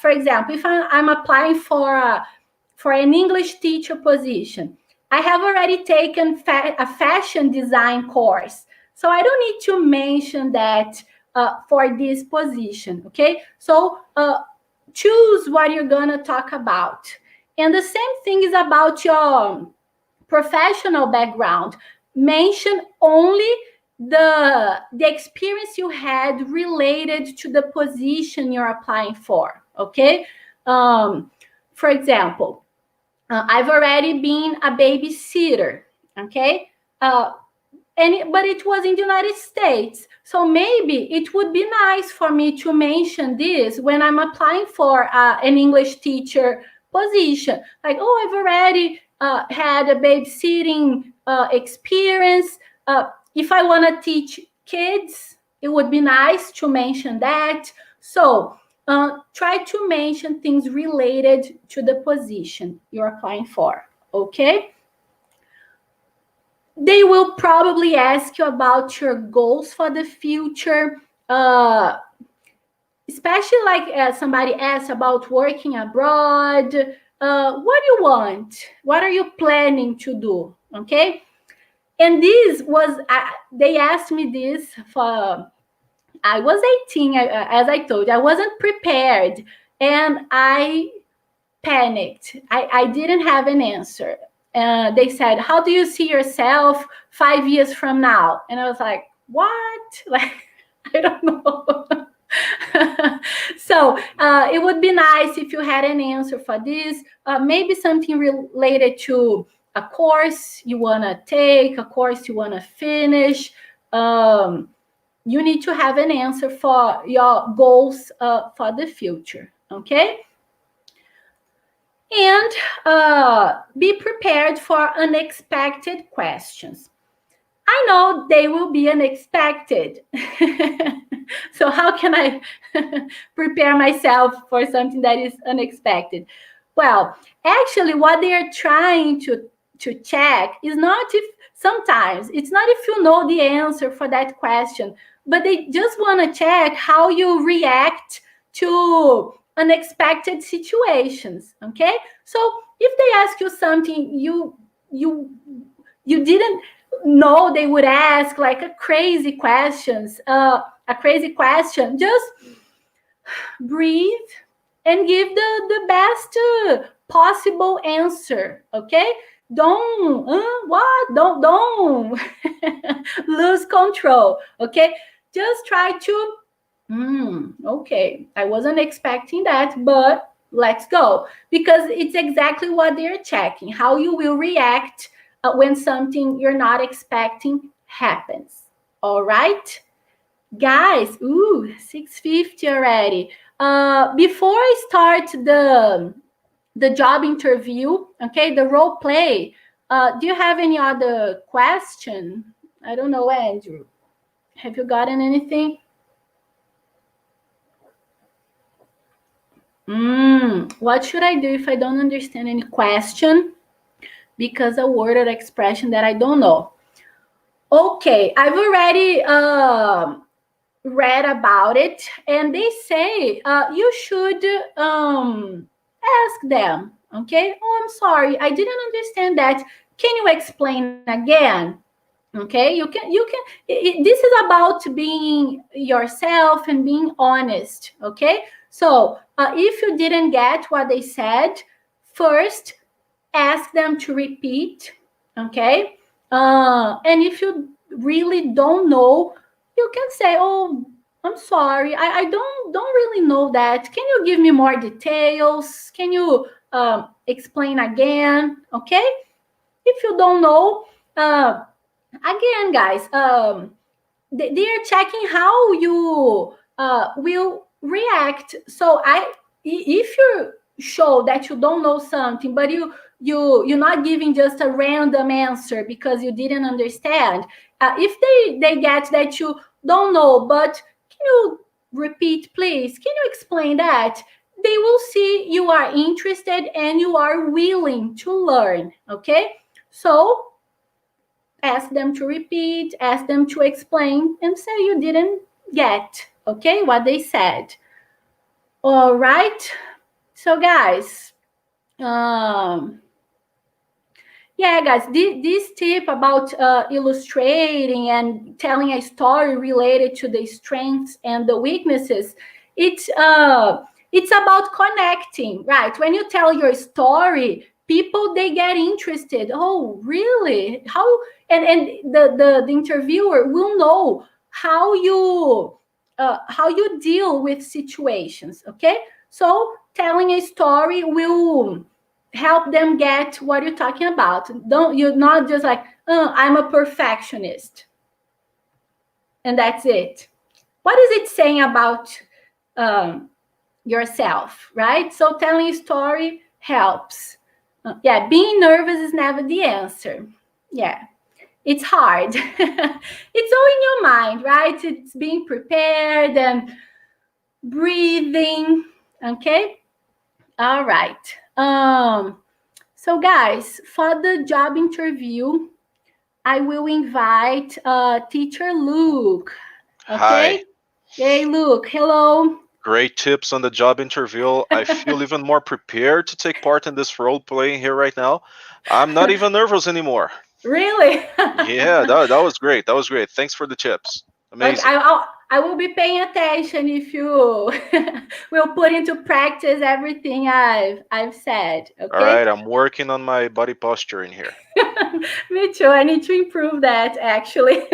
For example, if I'm applying for an English teacher position, I have already taken a fashion design course, so I don't need to mention that for this position, okay? So choose what you're gonna talk about. And the same thing is about your professional background. Mention only the experience you had related to the position you're applying for, okay? For example, I've already been a babysitter, okay? But it was in the United States. So maybe it would be nice for me to mention this when I'm applying for an English teacher position. Like, I've already had a babysitting experience. If I want to teach kids, it would be nice to mention that. So try to mention things related to the position you're applying for, okay? They will probably ask you about your goals for the future, especially like somebody asked about working abroad. What do you want? What are you planning to do? Okay. And this was, they asked me this for, I was 18, as I told you, I wasn't prepared, and I panicked. I didn't have an answer. They said, how do you see yourself 5 years from now? And I was like, what? Like, I don't know. So it would be nice if you had an answer for this. Maybe something related to a course you want to take, a course you want to finish. You need to have an answer for your goals for the future, okay? And be prepared for unexpected questions. I know they will be unexpected. So how can I prepare myself for something that is unexpected? Well, actually, what they are trying to check is not if, sometimes it's not if you know the answer for that question, but they just want to check how you react to unexpected situations, okay? So if they ask you something you didn't, know they would ask like a crazy question, just breathe and give the best possible answer. Okay, don't don't lose control. Okay, just try to okay, I wasn't expecting that, but let's go, because it's exactly what they're checking, how you will react when something you're not expecting happens. All right, guys. 6:50 already. Before I start the job interview, okay, the role play, do you have any other question? I don't know, Andrew, have you gotten anything? What should I do if I don't understand any question because a word or expression that I don't know? Okay, I've already read about it, and they say you should ask them. Okay, oh, I'm sorry, I didn't understand that. Can you explain again? Okay, you can. This is about being yourself and being honest. Okay, so if you didn't get what they said, first ask them to repeat. Okay, and if you really don't know, you can say, oh, I'm sorry, I don't really know that. Can you give me more details? Can you explain again? Okay, if you don't know, again, guys, they are checking how you will react. So if you show that you don't know something, but you're not giving just a random answer because you didn't understand. If they get that you don't know, but can you repeat, please? Can you explain that? They will see you are interested and you are willing to learn. Okay, so ask them to repeat, ask them to explain, and say you didn't get, okay, what they said. All right. So, guys, yeah, guys, this tip about illustrating and telling a story related to the strengths and the weaknesses, it's about connecting, right? When you tell your story, people, they get interested. Oh, really? How? And the interviewer will know how you deal with situations. Okay, so telling a story will help them get what you're talking about. You're not just like, oh, I'm a perfectionist and that's it. What is it saying about yourself, right? So telling a story helps. Yeah, being nervous is never the answer. Yeah, it's hard. It's all in your mind, right? It's being prepared and breathing. Okay, all right. So, guys, for the job interview, I will invite teacher Luke. Okay. Hi. Hey, Luke. Hello. Great tips on the job interview. I feel even more prepared to take part in this role playing here right now. I'm not even nervous anymore. Really? Yeah, that was great. That was great. Thanks for the tips. Okay, Amazing. I will be paying attention if you will put into practice everything I've said. All Okay. right, I'm working on my body posture in here. Me too. I need to improve that actually.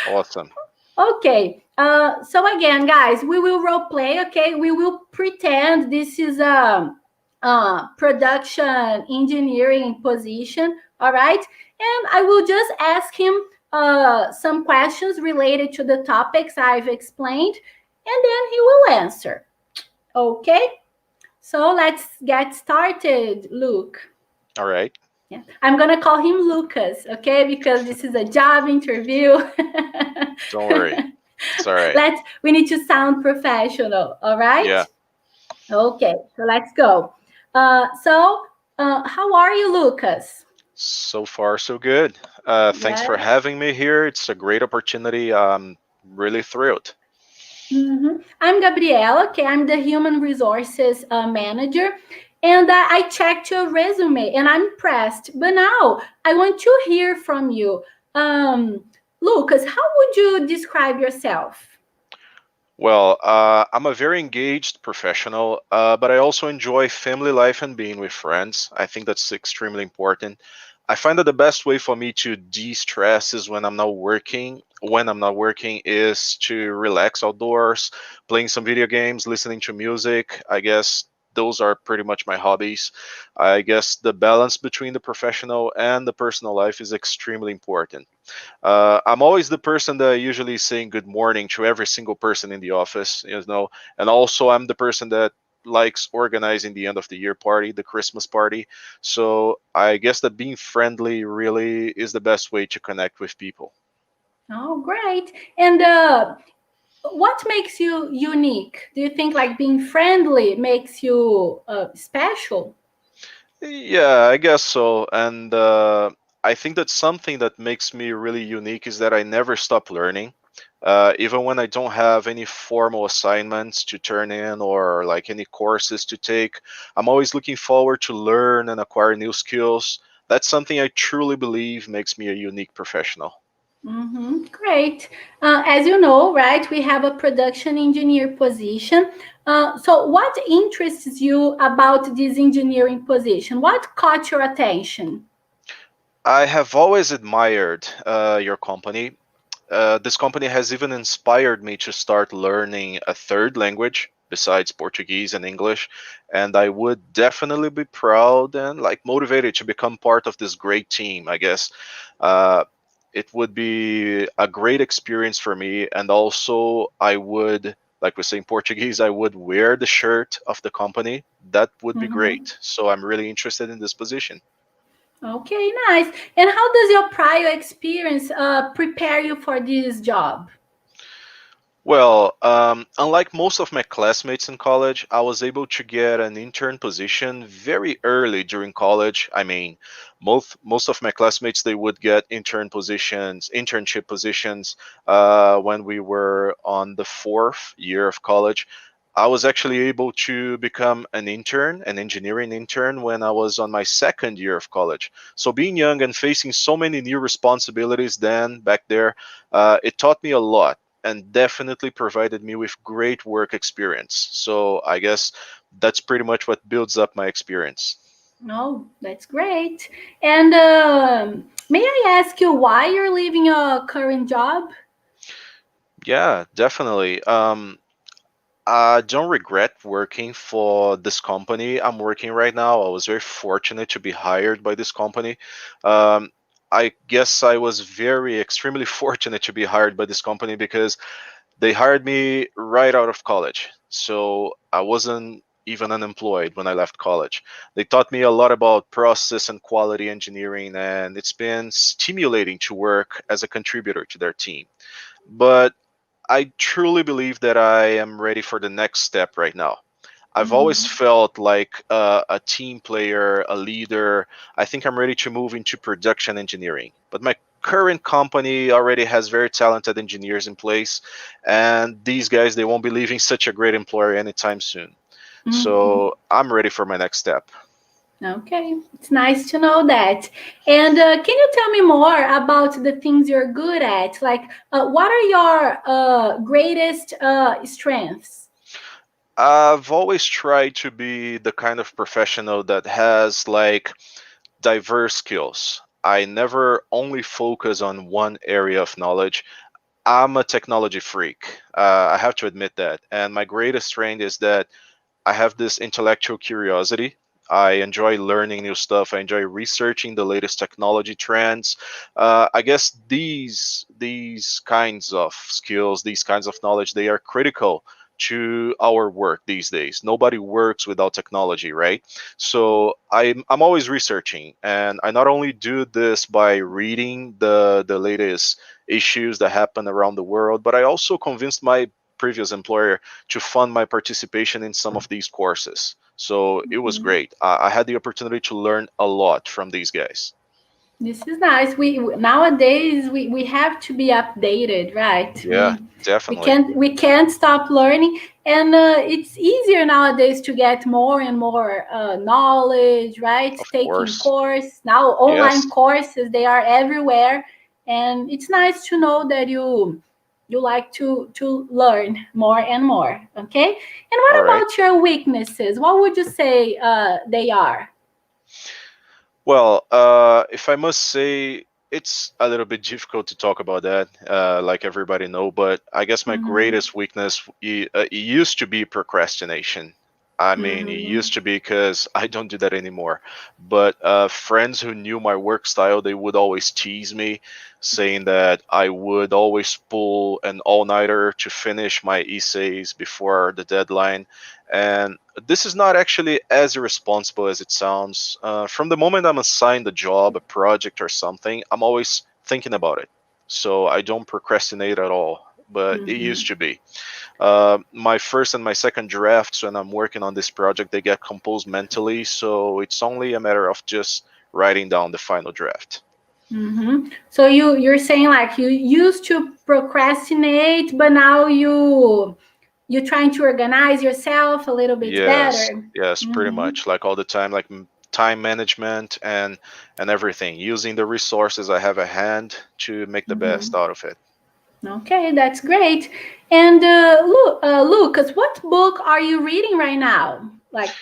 Awesome. Okay. So again, guys, we will role play. Okay, we will pretend this is a production engineering position. All right, and I will just ask him some questions related to the topics I've explained, and then he will answer. Okay. So let's get started, Luke. All right. Yeah, I'm gonna call him Lucas, okay? Because this is a job interview. Don't worry. It's all right. We need to sound professional, all right? Yeah. Okay, so let's go. How are you, Lucas? So far, so good. Thanks for Yeah. having me here. It's a great opportunity. I'm really thrilled. I'm Gabriela. Okay, I'm the human resources manager, And I checked your resume and I'm impressed. But now I want to hear from you. Um, Lucas, how would you describe yourself? Well, I'm a very engaged professional, but I also enjoy family life and being with friends. I think that's extremely important. I find that the best way for me to de-stress is when I'm not working. When I'm not working is to relax outdoors, playing some video games, listening to music. I guess those are pretty much my hobbies. I guess the balance between the professional and the personal life is extremely important. I'm always the person that usually saying good morning to every single person in the office, and also I'm the person that likes organizing the end of the year party, the Christmas party. So I guess that being friendly really is the best way to connect with people. Oh, great. And what makes you unique? Do you think like being friendly makes you special? Yeah, I guess so. And I think that something that makes me really unique is that I never stop learning. Even when I don't have any formal assignments to turn in or like any courses to take, I'm always looking forward to learn and acquire new skills. That's something I truly believe makes me a unique professional. Great. As you know, right, we have a production engineer position. So, what interests you about this engineering position? What caught your attention? I have always admired your company. This company has even inspired me to start learning a third language besides Portuguese and English. And I would definitely be proud and like motivated to become part of this great team, I guess. Uh, it would be a great experience for me. And also, I would, like we say in Portuguese, I would wear the shirt of the company. That would be Mhm. great. So I'm really interested in this position. Okay, nice. And how does your prior experience prepare you for this job? Well, unlike most of my classmates in college, I was able to get an intern position very early during college. I mean, most of my classmates they would get internship positions when we were on the fourth year of college. I was actually able to become an intern, an engineering intern, when I was on my second year of college. So being young and facing so many new responsibilities then back there, it taught me a lot and definitely provided me with great work experience. So I guess that's pretty much what builds up my experience. Oh, that's great. And may I ask you why you're leaving your current job? Yeah, definitely. I don't regret working for this company I'm working right now. I was very fortunate to be hired by this company. Um, I guess I was very extremely fortunate to be hired by this company because they hired me right out of college. So I wasn't even unemployed when I left college. They taught me a lot about process and quality engineering, and it's been stimulating to work as a contributor to their team. But I truly believe that I am ready for the next step right now. I've always Mhm. felt like a team player, a leader. I think I'm ready to move into production engineering. But my current company already has very talented engineers in place, and these guys they won't be leaving such a great employer anytime soon. Mhm. So I'm ready for my next step. Okay, it's nice to know that. And can you tell me more about the things you're good at? Like, what are your greatest strengths? I've always tried to be the kind of professional that has like diverse skills. I never only focus on one area of knowledge. I'm a technology freak. I have to admit that. And my greatest strength is that I have this intellectual curiosity. I enjoy learning new stuff. I enjoy researching the latest technology trends. I guess these kinds of skills, these kinds of knowledge, they are critical to our work these days. Nobody works without technology, right? So I'm always researching, and I not only do this by reading the latest issues that happen around the world, but I also convinced my previous employer to fund my participation in some of these courses. So it was Mhm. great. I had the opportunity to learn a lot from these guys. This is nice. We nowadays we have to be updated, right? Yeah, definitely. We can't stop learning, and it's easier nowadays to get more and more knowledge, right? Of Taking course. course now, Yes. online courses, they are everywhere, and it's nice to know that you like to learn more and more. Okay, and what All right. about your weaknesses? What would you say they are? Well, if I must say, it's a little bit difficult to talk about that, like everybody know. But I guess my Mm-hmm. greatest weakness it used to be procrastination. I mean, it Mm-hmm. used to be because I don't do that anymore. But friends who knew my work style, they would always tease me, saying that I would always pull an all-nighter to finish my essays before the deadline. And this is not actually as irresponsible as it sounds. From the moment I'm assigned a job, a project, or something, I'm always thinking about it. So I don't procrastinate at all, but it Mm-hmm. used to be. My first and my second drafts when I'm working on this project, they get composed mentally. So it's only a matter of just writing down the final draft. Mm-hmm. So you're saying like you used to procrastinate, but now you're trying to organize yourself a little bit Yes, better. yes, pretty Mm-hmm. much like all the time, like time management and everything, using the resources I have at hand to make the best Mm-hmm. out of it. Okay, that's great. And Lucas, what book are you reading right now? Like,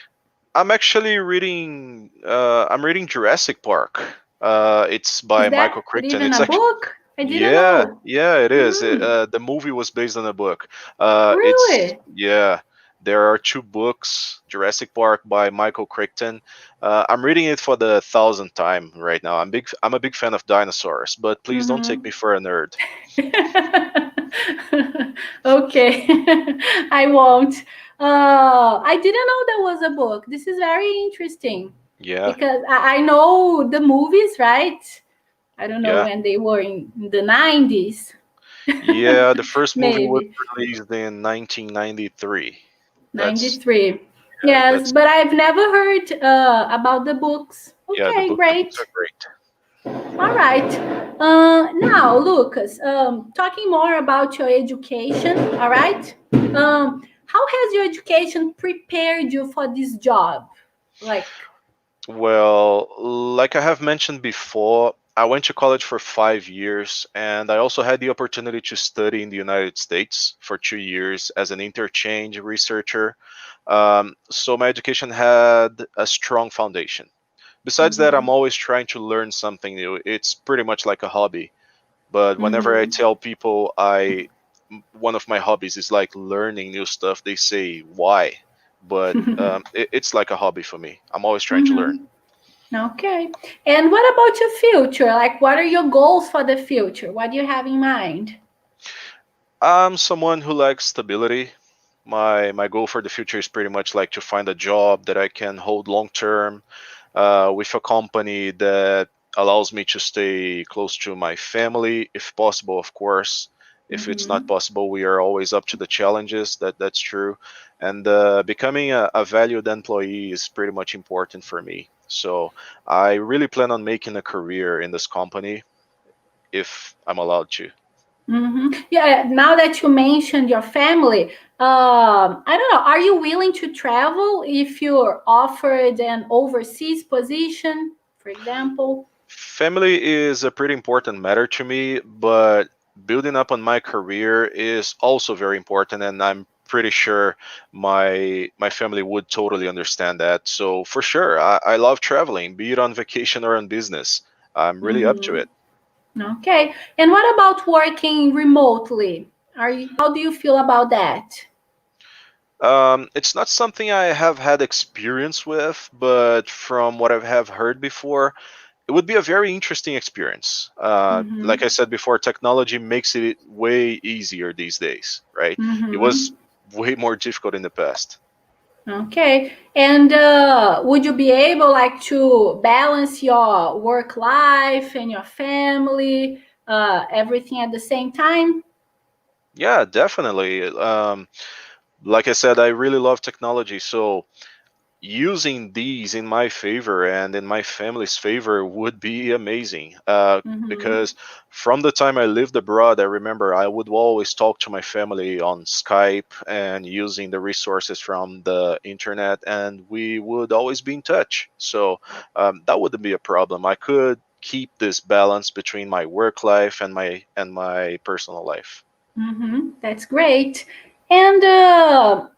I'm actually reading. I'm reading Jurassic Park. It's is by that Michael Crichton. even It's a actually book? I didn't yeah, know. yeah, it is. Mm, The movie was based on a book. It's really? yeah. There are two books, Jurassic Park by Michael Crichton. I'm reading it for the thousandth time right now. I'm a big fan of dinosaurs, but please don't take Mm-hmm. me for a nerd. Okay, I won't. I didn't know there was a book. This is very interesting Yeah, because I know the movies, right? I don't know yeah, when they were in the 90s, yeah. The first movie was maybe released in 1993. That's 93. yeah, Yes, that's but I've never heard about the books. yeah. The Okay, book, the books great. are great. All right. Now, Lucas, talking more about your education, all right? How has your education prepared you for this job? Like, Well, like I have mentioned before, I went to college for 5 years, and I also had the opportunity to study in the United States for 2 years as an interchange researcher. So my education had a strong foundation. Besides that, I'm mm-hmm, always trying to learn something new. It's pretty much like a hobby. But whenever I mm-hmm, tell people one of my hobbies is like learning new stuff, they say why. But it's like a hobby for me. I'm always trying to learn. mm-hmm. Okay. And what about your future? Like, what are your goals for the future? What do you have in mind? I'm someone who likes stability. My goal for the future is pretty much like to find a job that I can hold long term, with a company that allows me to stay close to my family, if possible, of course. If it's not Mm-hmm. possible, we are always up to the challenges. That's true. And becoming a valued employee is pretty much important for me. So I really plan on making a career in this company if I'm allowed to. Mm-hmm. Yeah, now that you mentioned your family, I don't know, are you willing to travel if you're offered an overseas position, for example? Family is a pretty important matter to me, but building up on my career is also very important, and I'm pretty sure my family would totally understand that. So for sure, I love traveling, be it on vacation or on business. I'm really up to Mm-hmm. it. Okay. And what about working remotely? How do you feel about that? It's not something I have had experience with, but from what I have heard before, it would be a very interesting experience. Like Mm-hmm. I said before, technology makes it way easier these days, right? It was Mm-hmm. way more difficult in the past. Okay. And would you be able like to balance your work life and your family, everything at the same time? Yeah, definitely. Like I said, I really love technology, so using these in my favor and in my family's favor would be amazing. Mm-hmm. Because from the time I lived abroad, I remember I would always talk to my family on Skype and using the resources from the internet, and we would always be in touch. So that wouldn't be a problem. I could keep this balance between my work life and my personal life. Mm-hmm. That's great. And the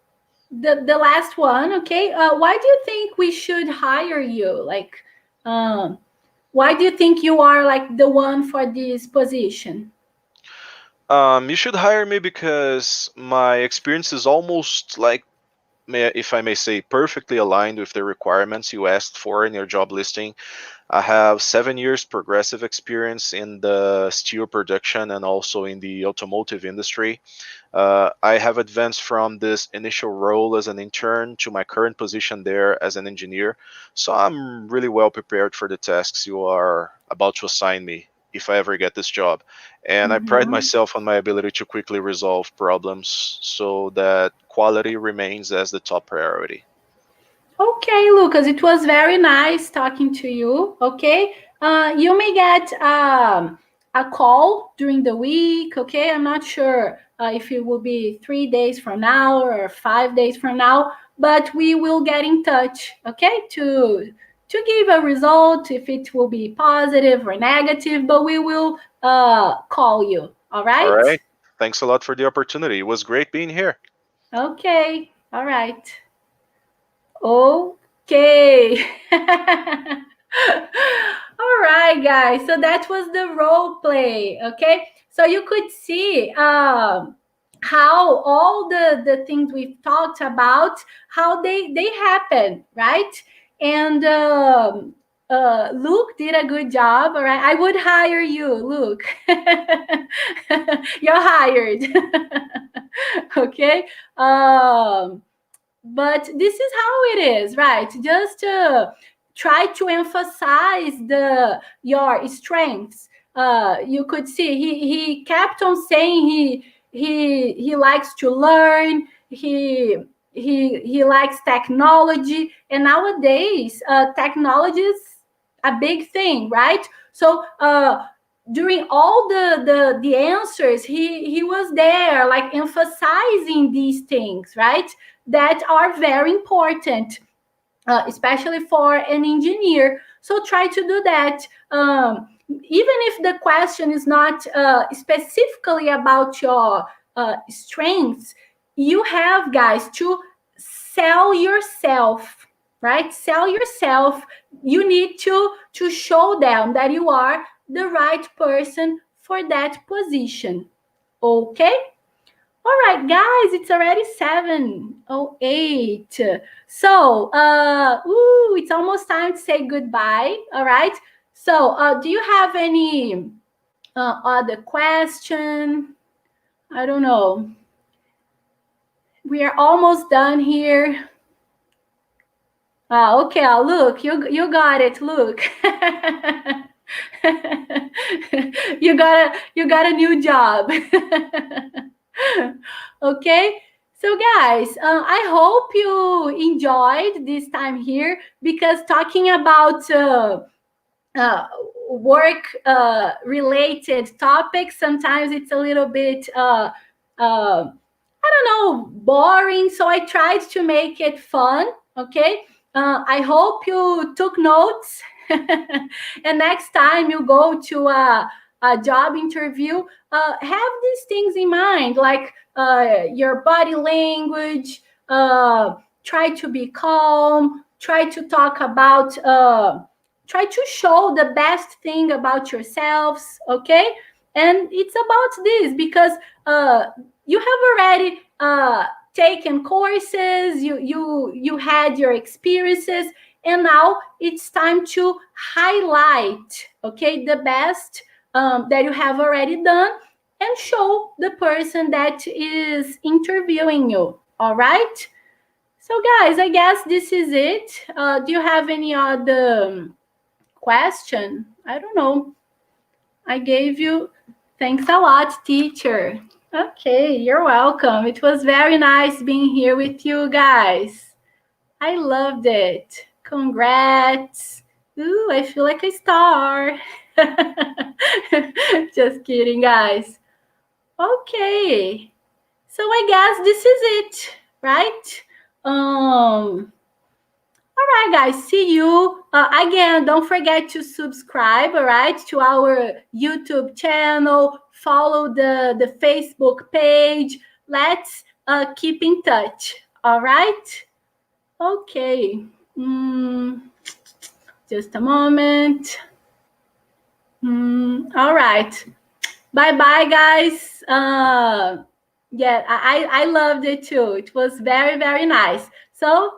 last one, okay. Why do you think we should hire you? Like, um, why do you think you are like the one for this position? You should hire me because my experience is almost like, if I may say, perfectly aligned with the requirements you asked for in your job listing. I have 7 years progressive experience in the steel production and also in the automotive industry. I have advanced from this initial role as an intern to my current position there as an engineer. So I'm really well prepared for the tasks you are about to assign me if I ever get this job. And I pride Mm-hmm. myself on my ability to quickly resolve problems so that quality remains as the top priority. Okay, Lucas, it was very nice talking to you. Okay, you may get a call during the week. Okay, I'm not sure if it will be 3 days from now or 5 days from now, but we will get in touch. Okay, to give a result if it will be positive or negative, but we will call you. All All right. right. Thanks a lot for the opportunity. It was great being here. Okay. All right. Okay. All right, guys. So that was the role play. Okay. So you could see how all the things we've talked about, how they happen, right? And Luke did a good job. All right. I would hire you, Luke. You're hired. Okay. But this is how it is, right? Just try to emphasize your strengths. You could see he kept on saying he likes to learn. He likes technology, and nowadays technology is a big thing, right? So during all the answers, he was there, like emphasizing these things, right? That are very important, especially for an engineer. So try to do that. Even if the question is not specifically about your strengths, you have, guys, to sell yourself, right? Sell yourself. You need to show them that you are the right person for that position. Okay? All right, guys, it's already 7:08. So, it's almost time to say goodbye. All right. So, do you have any other question? I don't know. We are almost done here. Okay, look, you got it. Look. You got a new job. Okay, so guys, I hope you enjoyed this time here, because talking about uh, work related topics, sometimes it's a little bit I don't know, boring. So I tried to make it fun. Okay, I hope you took notes. And next time you go to a job interview, have these things in mind, like your body language. Try to be calm. Try to talk about. Try to show the best thing about yourselves. Okay, and it's about this because you have already taken courses. You had your experiences, and now it's time to highlight, okay, the best that you have already done, and show the person that is interviewing you. All right. So guys, I guess this is it. Do you have any other question? I don't know. I gave you. Thanks a lot, teacher. Okay, you're welcome. It was very nice being here with you guys. I loved it. Congrats. Ooh, I feel like a star. Just kidding, guys. Okay. So I guess this is it, right? All right, guys, see you. Again, don't forget to subscribe, all right, to our YouTube channel, follow the Facebook page. Let's keep in touch, all right? Okay. Just a moment. All right. Bye-bye, guys. Yeah, I loved it too. It was very, very nice. So